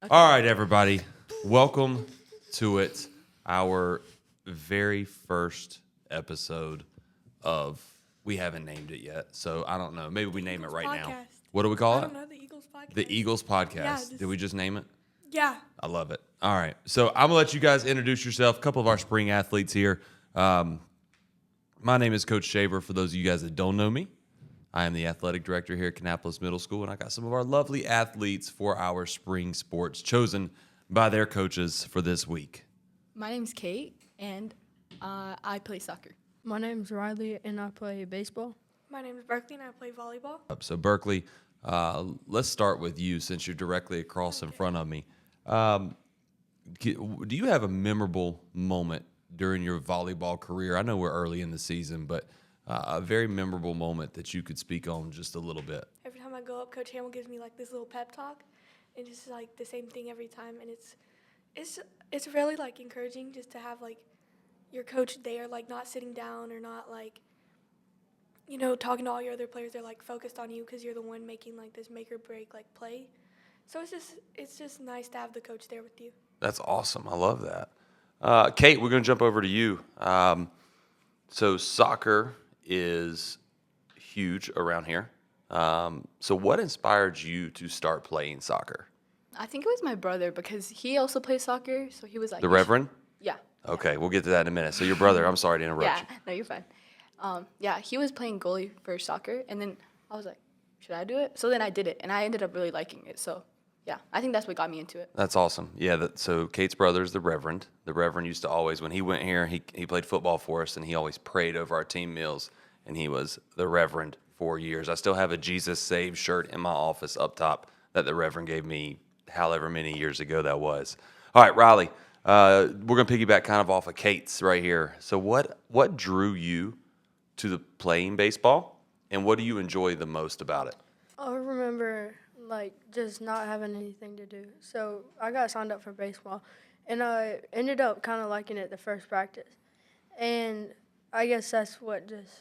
All right, everybody. Welcome to it. Our very first episode of, we haven't named it yet, so I don't know. Maybe we name it right now. Podcast. What do we I call it? don't know, the Eagles podcast. The Eagles Podcast. Yeah, Did we just name it? Yeah. I love it. All right. So I'm going to let you guys introduce yourself. A couple of our spring athletes here. My name is Coach Shaver. For those of you guys that don't know me, I am the athletic director here at Kannapolis Middle School, and I got some of our lovely athletes for our spring sports chosen by their coaches for this week. My name's Kate, and I play soccer. My name's Riley, and I play baseball. My name is Berkeley, and I play volleyball. So, Berkeley, let's start with you since you're directly across in front of me. Do you have a memorable moment during your volleyball career? I know we're early in the season, but a very memorable moment that you could speak on just a little bit. Every time I go up, Coach Hamill gives me like this little pep talk, and it's just like the same thing every time, and it's really like encouraging just to have like your coach there, like not sitting down or not like, you know, talking to all your other players. They're like focused on you because you're the one making like this make or break like play. So it's just nice to have the coach there with you. That's awesome. I love that. Kate, we're going to jump over to you. So soccer is huge around here. So what inspired you to start playing soccer? I think it was my brother because he also plays soccer, so he was like The Reverend? Yeah. Okay, we'll get to that in a minute. So your brother, I'm sorry to interrupt Yeah. you. No, you're fine. Yeah, he was playing goalie for soccer, and then I was like, should I do it? So then I did it, and I ended up really liking it. So yeah, I think that's what got me into it. That's awesome. Yeah, so Kate's brother is the Reverend. The Reverend used to always, when he went here, he played football for us, and he always prayed over our team meals, and he was the Reverend for years. I still have a Jesus Saved shirt in my office up top that the Reverend gave me however many years ago that was. All right, Riley, we're going to piggyback kind of off of Kate's right here. So what drew you to the playing baseball, and what do you enjoy the most about it? I remember just not having anything to do. So I got signed up for baseball, and I ended up kind of liking it the first practice. And I guess that's what just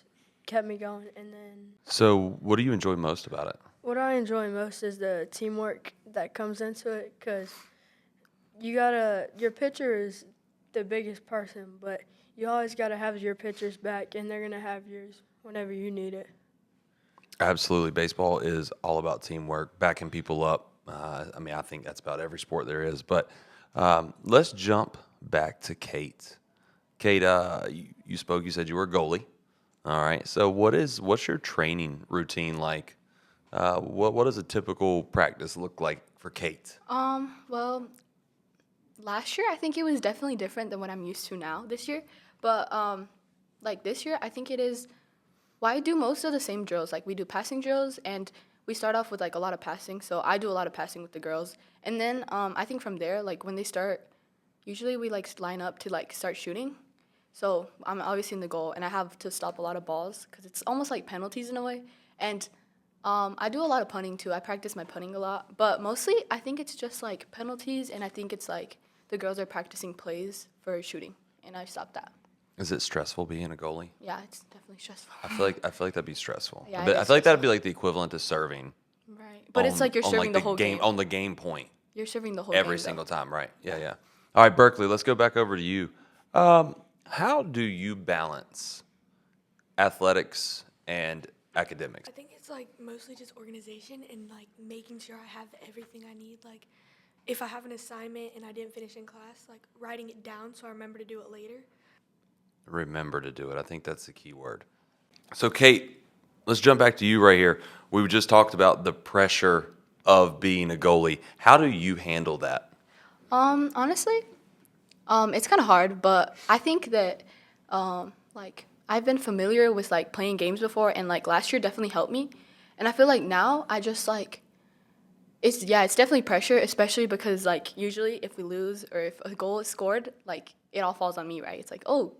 kept me going. And then So what do you enjoy most about it? what I enjoy most is the teamwork that comes into it, because your pitcher is the biggest person, but you always got to have your pitcher's back, and they're going to have yours whenever you need it. Absolutely. Baseball is all about teamwork, backing people up. I think that's about every sport there is. But let's jump back to Kate. Kate, you spoke. You said you were a goalie. All right. So what's your training routine like? What does a typical practice look like for Kate? Well, last year I think it was definitely different than what I'm used to now this year. But like this year, I think it is. Well, I do most of the same drills. Like we do passing drills, and we start off with like a lot of passing. So I do a lot of passing with the girls, and then I think from there, like when they start, usually we like line up to like start shooting. So I'm obviously in the goal, and I have to stop a lot of balls because it's almost like penalties in a way. And I do a lot of punting too. I practice my punting a lot, but mostly I think it's just like penalties, and I think it's like the girls are practicing plays for shooting, and I stop that. Is it stressful being a goalie? Yeah, it's definitely stressful. I feel like that'd be stressful. Yeah, But it I is feel like that'd stressful. be like the equivalent to serving. Right, but it's like you're on, serving like, the whole game game. on the game point. You're serving the whole Every game, single though. time, right? Yeah. All right, Berkeley, let's go back over to you. How do you balance athletics and academics? I think it's like mostly just organization and like making sure I have everything I need. Like if I have an assignment and I didn't finish in class, like writing it down so I remember to do it later. Remember to do it. I think that's the key word. So, Kate, let's jump back to you right here. We just talked about the pressure of being a goalie. How do you handle that? Honestly, it's kind of hard, but I think that like I've been familiar with like playing games before, and like last year definitely helped me. And I feel like now I just like it's definitely pressure, especially because like usually if we lose or if a goal is scored, like it all falls on me, right? It's like, oh,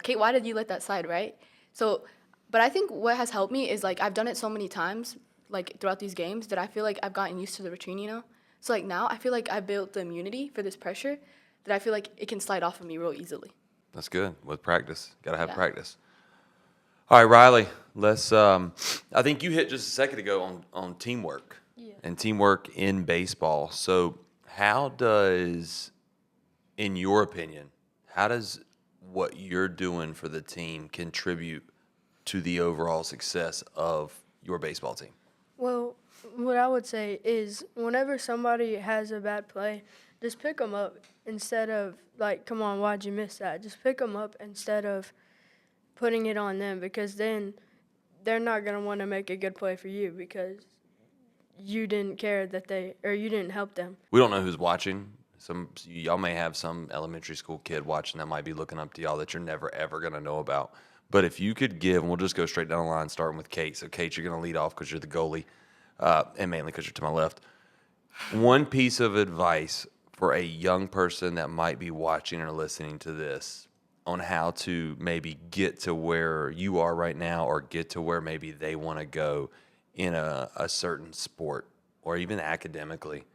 Kate, why did you let that slide, right? So, but I think what has helped me is like I've done it so many times like throughout these games that I feel like I've gotten used to the routine. So like now I feel like I built the immunity for this pressure that I feel like it can slide off of me real easily. That's good. With practice. Got to have Yeah. practice. All right, Riley, let's I think you hit just a second ago on teamwork. Yeah. And teamwork in baseball. So, How does, in your opinion, how does what you're doing for the team contribute to the overall success of your baseball team? Well, what I would say is whenever somebody has a bad play, just pick them up instead of like, come on, why'd you miss that? Just pick them up instead of putting it on them, because then they're not going to want to make a good play for you because you didn't care that you didn't help them. We don't know who's watching. Y'all may have some elementary school kid watching that might be looking up to y'all that you're never ever gonna know about. But if you could give, and we'll just go straight down the line, starting with Kate. So Kate, you're gonna lead off because you're the goalie, and mainly because you're to my left. One piece of advice for a young person that might be watching or listening to this on how to maybe get to where you are right now, or get to where maybe they want to go in a certain sport or even academically.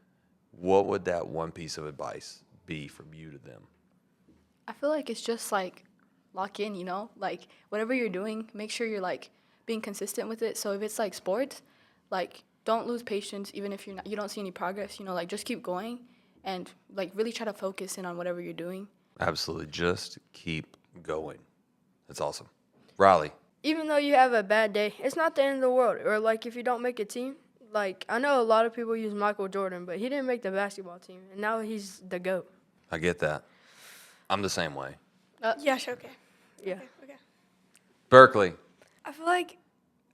What would that one piece of advice be from you to them? I feel like it's just like lock in, you know? Like whatever you're doing, make sure you're like being consistent with it. So if it's like sports, like don't lose patience even if you don't see any progress, you know, like just keep going and like really try to focus in on whatever you're doing. Absolutely. Just keep going. That's awesome. Riley, Even though you have a bad day, it's not the end of the world. Or like if you don't make a team, like I know a lot of people use Michael Jordan, but he didn't make the basketball team, and now he's the GOAT. I get that. I'm the same way. Yeah, sure, okay. Yeah. Okay. Berkeley, I feel like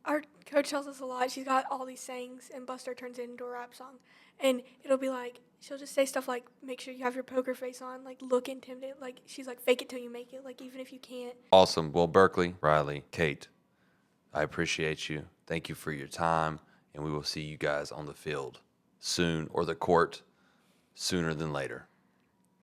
our coach tells us a lot. She's got all these sayings, and Buster turns it into a rap song. And it'll be like, she'll just say stuff like, make sure you have your poker face on, like, look intimidated. Like, she's like, fake it till you make it, like, even if you can't. awesome. Well, Berkeley, Riley, Kate, I appreciate you. Thank you for your time, and we will see you guys on the field soon, or the court sooner than later.